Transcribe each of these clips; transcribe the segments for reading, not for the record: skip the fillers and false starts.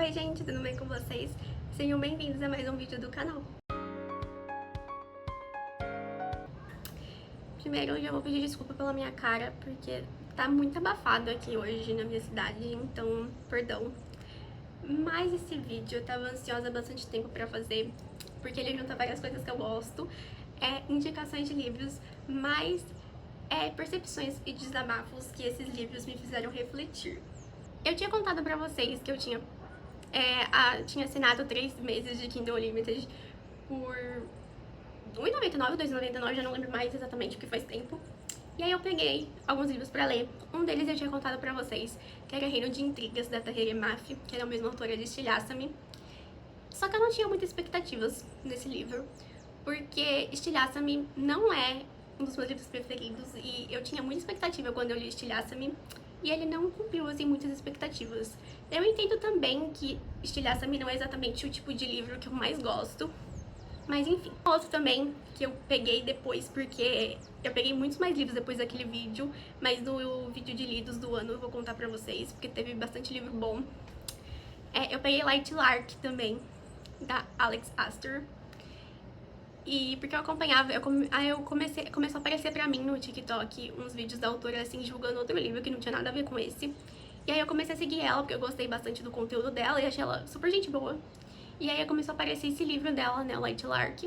Oi gente, tudo bem com vocês? Sejam bem-vindos a mais um vídeo do canal. Primeiro, eu já vou pedir desculpa pela minha cara, porque tá muito abafado aqui hoje na minha cidade, então, perdão. Mas esse vídeo eu tava ansiosa há bastante tempo pra fazer, porque ele junta várias coisas que eu gosto, indicações de livros, mas percepções e desabafos que esses livros me fizeram refletir. Eu tinha contado pra vocês que eu tinha assinado 3 meses de Kindle Unlimited por R$1,99, R$2,99, já não lembro mais exatamente porque faz tempo. E aí eu peguei alguns livros pra ler. Um deles eu tinha contado pra vocês, que era Reino de Intrigas, da Tahereh Mafi, que era a mesma autora de Estilhaça-me. Só que eu não tinha muitas expectativas nesse livro, porque Estilhaça-me não é um dos meus livros preferidos, e eu tinha muita expectativa quando eu li Estilhaça-me, e ele não cumpriu, assim, muitas expectativas. Eu entendo também que Estilhaça-me não é exatamente o tipo de livro que eu mais gosto, mas enfim. Outro também que eu peguei depois, porque eu peguei muitos mais livros depois daquele vídeo, mas no vídeo de lidos do ano eu vou contar pra vocês, porque teve bastante livro bom. Eu peguei Light Lark também, da Alex Astor. E porque eu acompanhava, começou a aparecer pra mim no TikTok uns vídeos da autora, assim, divulgando outro livro que não tinha nada a ver com esse. E aí eu comecei a seguir ela, porque eu gostei bastante do conteúdo dela e achei ela super gente boa. E aí começou a aparecer esse livro dela, né, Light Lark,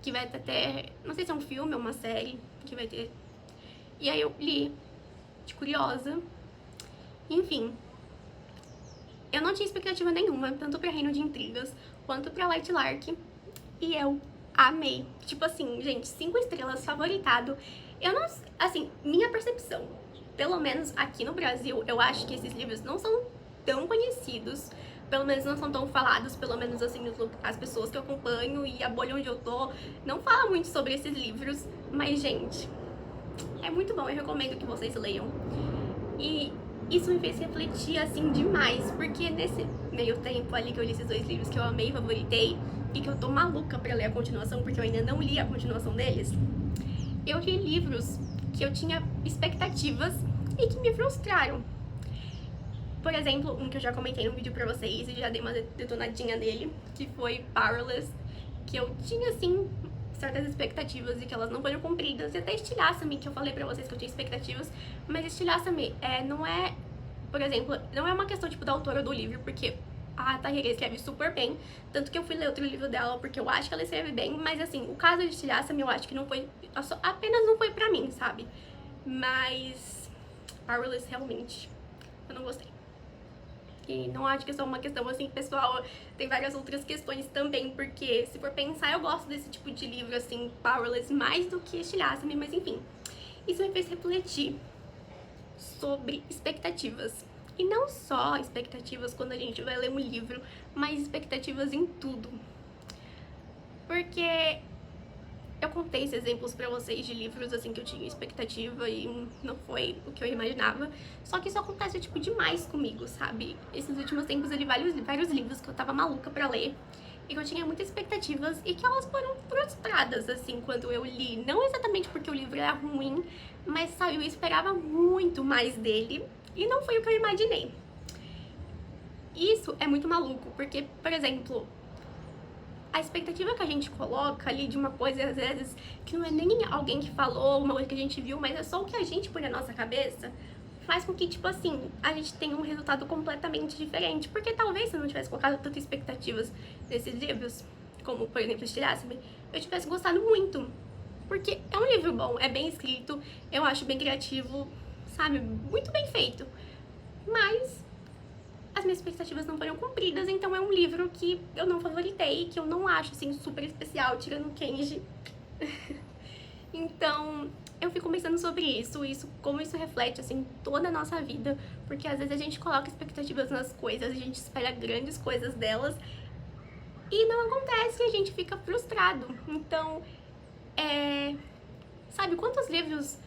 que vai ter até, não sei se é um filme ou uma série, que vai ter. E aí eu li, de curiosa. Enfim, eu não tinha expectativa nenhuma, tanto pra Reino de Intrigas, quanto pra Light Lark. E eu amei. Tipo assim, gente, 5 estrelas, favoritado. Eu não... Assim, minha percepção, pelo menos aqui no Brasil, eu acho que esses livros não são tão conhecidos. Pelo menos não são tão falados, pelo menos assim, as pessoas que eu acompanho e a bolha onde eu tô não fala muito sobre esses livros. Mas, gente, é muito bom, eu recomendo que vocês leiam. E isso me fez refletir, assim, demais, porque nesse meio tempo ali que eu li esses 2 livros que eu amei, favoritei, e que eu tô maluca pra ler a continuação, porque eu ainda não li a continuação deles, eu li livros que eu tinha expectativas e que me frustraram. Por exemplo, um que eu já comentei no vídeo pra vocês e já dei uma detonadinha nele, que foi Powerless, que eu tinha, assim, certas expectativas e que elas não foram cumpridas. E até Estilhaça-me, que eu falei pra vocês que eu tinha expectativas, mas Estilhaça-me não é, por exemplo, não é uma questão, tipo, da autora do livro, porque a Tahereh escreve super bem, tanto que eu fui ler outro livro dela porque eu acho que ela escreve bem, mas assim, o caso de Estilhaça-me eu acho que não foi, apenas não foi pra mim, sabe? Mas Powerless realmente, eu não gostei. E não acho que é só uma questão assim, pessoal, tem várias outras questões também, porque se for pensar, eu gosto desse tipo de livro assim, Powerless, mais do que Estilhaça-me, mas enfim. Isso me fez refletir sobre expectativas. E não só expectativas quando a gente vai ler um livro, mas expectativas em tudo. Porque eu contei esses exemplos pra vocês de livros assim que eu tinha expectativa e não foi o que eu imaginava. Só que isso acontece tipo demais comigo, sabe? Esses últimos tempos eu li vários livros que eu tava maluca pra ler e que eu tinha muitas expectativas e que elas foram frustradas assim quando eu li. Não exatamente porque o livro era ruim, mas sabe, eu esperava muito mais dele e não foi o que eu imaginei. Isso é muito maluco, porque, por exemplo, a expectativa que a gente coloca ali de uma coisa, às vezes, que não é nem alguém que falou, uma coisa que a gente viu, mas é só o que a gente põe na nossa cabeça, faz com que, tipo assim, a gente tenha um resultado completamente diferente. Porque talvez se eu não tivesse colocado tantas expectativas nesses livros, como, por exemplo, Estilhaça-me, eu tivesse gostado muito. Porque é um livro bom, é bem escrito, eu acho bem criativo, sabe, muito bem feito. Mas as minhas expectativas não foram cumpridas, então é um livro que eu não favoritei, que eu não acho, assim, super especial, tirando o Kenji. Então, eu fico pensando sobre isso, como isso reflete, assim, toda a nossa vida, porque às vezes a gente coloca expectativas nas coisas, a gente espera grandes coisas delas, e não acontece, e a gente fica frustrado. Então, sabe, quantos livros,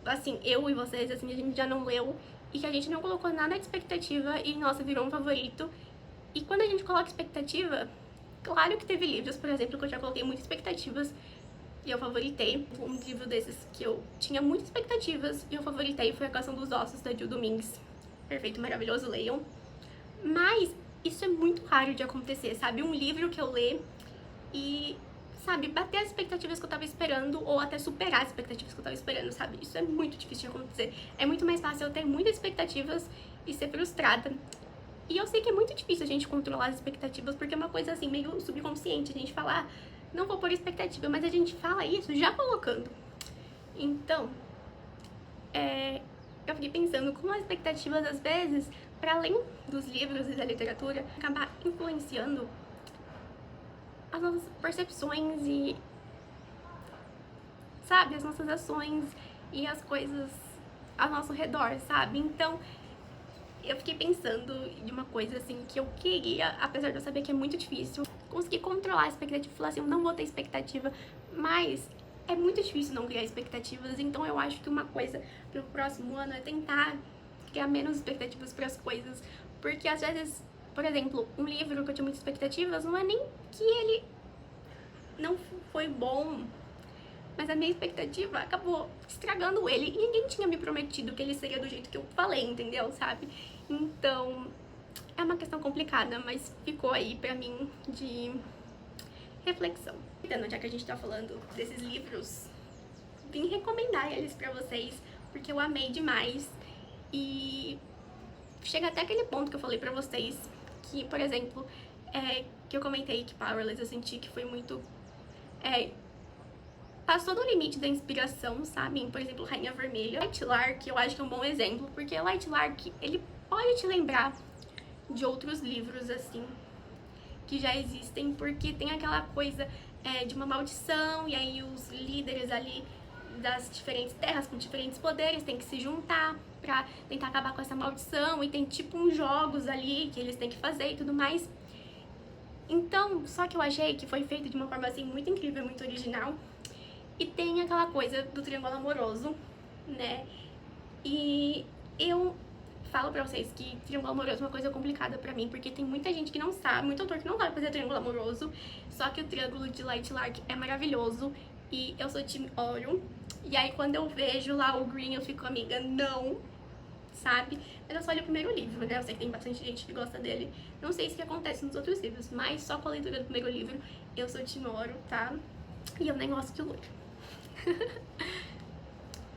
assim, eu e vocês, assim, a gente já não leu e que a gente não colocou nada de expectativa e, nossa, virou um favorito. E quando a gente coloca expectativa, claro que teve livros, por exemplo, que eu já coloquei muitas expectativas e eu favoritei. Um livro desses que eu tinha muitas expectativas e eu favoritei foi A Canção dos Ossos, da Jill Domingues. Perfeito, maravilhoso, leiam. Mas muito raro de acontecer, sabe? Um livro que eu ler e, sabe, bater as expectativas que eu tava esperando ou até superar as expectativas que eu tava esperando, sabe? Isso é muito difícil de acontecer. É muito mais fácil eu ter muitas expectativas e ser frustrada. E eu sei que é muito difícil a gente controlar as expectativas, porque é uma coisa assim, meio subconsciente, a gente falar, não vou pôr expectativa, mas a gente fala isso já colocando. Então, eu fiquei pensando como as expectativas, às vezes, para além dos livros e da literatura, acabar influenciando as nossas percepções e, sabe, as nossas ações e as coisas ao nosso redor, sabe? Então, eu fiquei pensando de uma coisa assim que eu queria, apesar de eu saber que é muito difícil, conseguir controlar a expectativa, falar assim, eu não vou ter expectativa, mas é muito difícil não criar expectativas, então eu acho que uma coisa pro próximo ano é tentar criar menos expectativas para as coisas, porque às vezes, por exemplo, um livro que eu tinha muitas expectativas, não é nem que ele não foi bom, mas a minha expectativa acabou estragando ele. E ninguém tinha me prometido que ele seria do jeito que eu falei, entendeu? Sabe? Então, é uma questão complicada, mas ficou aí pra mim de reflexão. Então, já que a gente tá falando desses livros, vim recomendar eles pra vocês, porque eu amei demais. E chega até aquele ponto que eu falei pra vocês, que, por exemplo, que eu comentei que Powerless eu senti que foi muito... passou do limite da inspiração, sabe? Por exemplo, Rainha Vermelha. Light Lark, eu acho que é um bom exemplo, porque Light Lark, ele pode te lembrar de outros livros, assim, que já existem, porque tem aquela coisa de uma maldição, e aí os líderes ali das diferentes terras com diferentes poderes têm que se juntar pra tentar acabar com essa maldição, e tem tipo uns jogos ali que eles têm que fazer e tudo mais. Então, só que eu achei que foi feito de uma forma, assim, muito incrível, muito original. E tem aquela coisa do triângulo amoroso, né? E eu falo pra vocês que triângulo amoroso é uma coisa complicada pra mim, porque tem muita gente que não sabe, muito autor que não sabe fazer triângulo amoroso, só que o triângulo de Light Lark é maravilhoso, e eu sou time Ouro, e aí quando eu vejo lá o Green eu fico, amiga, não, sabe? Mas eu só li o primeiro livro, né? Eu sei que tem bastante gente que gosta dele. Não sei se que acontece nos outros livros, mas só com a leitura do primeiro livro eu sou time Ouro, tá? E eu nem gosto de loiro.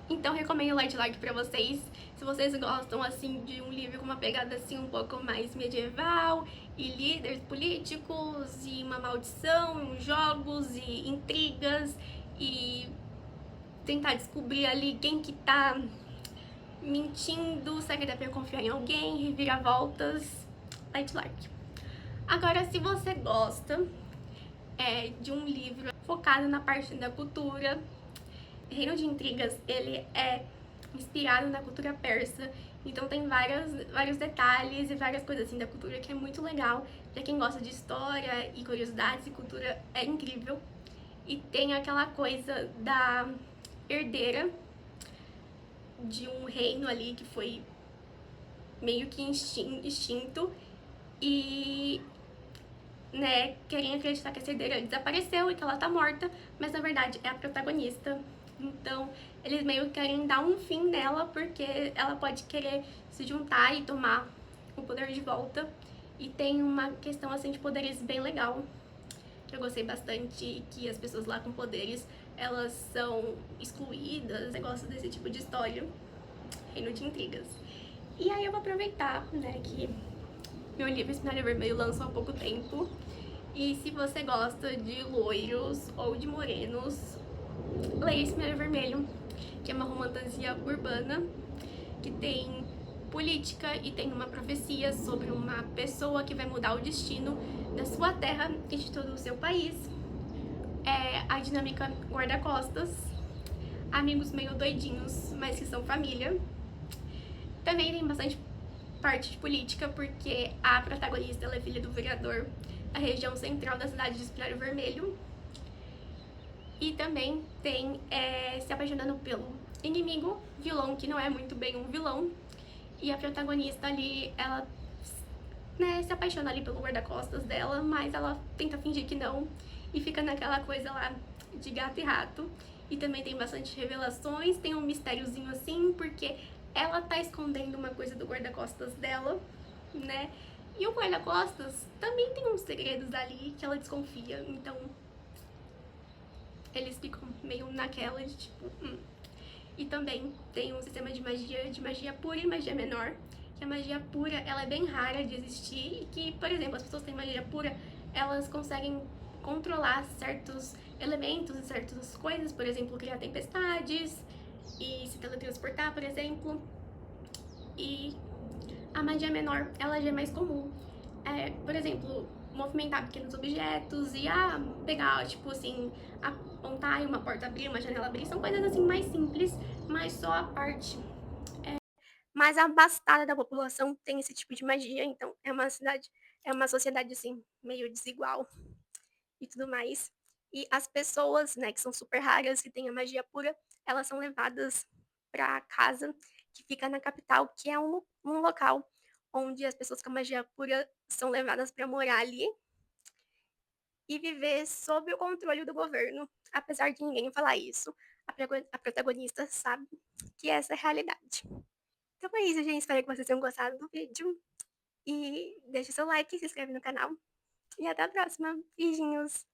Então recomendo Light Lark pra vocês. Se vocês gostam assim de um livro com uma pegada assim um pouco mais medieval, e líderes políticos, e uma maldição, jogos e intrigas, e tentar descobrir ali quem que tá mentindo, será que dá pra confiar em alguém, reviravoltas, Light Lark. Agora, se você gosta de um livro focado na parte da cultura, Reino de Intrigas, ele é inspirado na cultura persa, então tem vários detalhes e várias coisas assim da cultura que é muito legal. Pra quem gosta de história e curiosidades e cultura, é incrível. E tem aquela coisa da herdeira de um reino ali que foi meio que extinto e, né, querem acreditar que essa herdeira desapareceu e que ela tá morta, mas na verdade é a protagonista. Então, eles meio que querem dar um fim nela, porque ela pode querer se juntar e tomar o poder de volta. E tem uma questão, assim, de poderes bem legal, que eu gostei bastante, que as pessoas lá com poderes, elas são excluídas. Eu gosto desse tipo de história, Reino de Intrigas. E aí eu vou aproveitar, né, que meu livro Espinalha Vermelho lançou há pouco tempo. E se você gosta de loiros ou de morenos, leia Espinalha Vermelho, que é uma romantasia urbana, que tem política e tem uma profecia sobre uma pessoa que vai mudar o destino da sua terra e de todo o seu país. A dinâmica guarda-costas, amigos meio doidinhos, mas que são família. Também tem bastante parte de política, porque a protagonista ela é filha do vereador da região central da cidade de Espinalha Vermelho. E também tem se apaixonando pelo inimigo, vilão que não é muito bem um vilão. E a protagonista ali, ela, né, se apaixona ali pelo guarda-costas dela, mas ela tenta fingir que não. E fica naquela coisa lá de gato e rato. E também tem bastante revelações, tem um mistériozinho assim, porque ela tá escondendo uma coisa do guarda-costas dela, né? E o guarda-costas também tem uns segredos ali que ela desconfia, então eles ficam meio naquela de tipo. E também tem um sistema de magia pura e magia menor. Que a magia pura ela é bem rara de existir e que, por exemplo, as pessoas que têm magia pura, elas conseguem controlar certos elementos e certas coisas, por exemplo, criar tempestades e se teletransportar, por exemplo. E a magia menor, ela já é mais comum. Por exemplo, movimentar pequenos objetos e pegar, tipo assim, apontar e uma porta abrir, uma janela abrir, são coisas assim mais simples, mas só a parte mais abastada da população tem esse tipo de magia, então é uma sociedade assim, meio desigual e tudo mais. E as pessoas, né, que são super raras, que têm a magia pura, elas são levadas para casa que fica na capital, que é um local onde as pessoas com a magia pura são levadas para morar ali e viver sob o controle do governo. Apesar de ninguém falar isso, a protagonista sabe que essa é a realidade. Então é isso, gente. Espero que vocês tenham gostado do vídeo. E deixa o seu like, se inscreve no canal. E até a próxima. Beijinhos!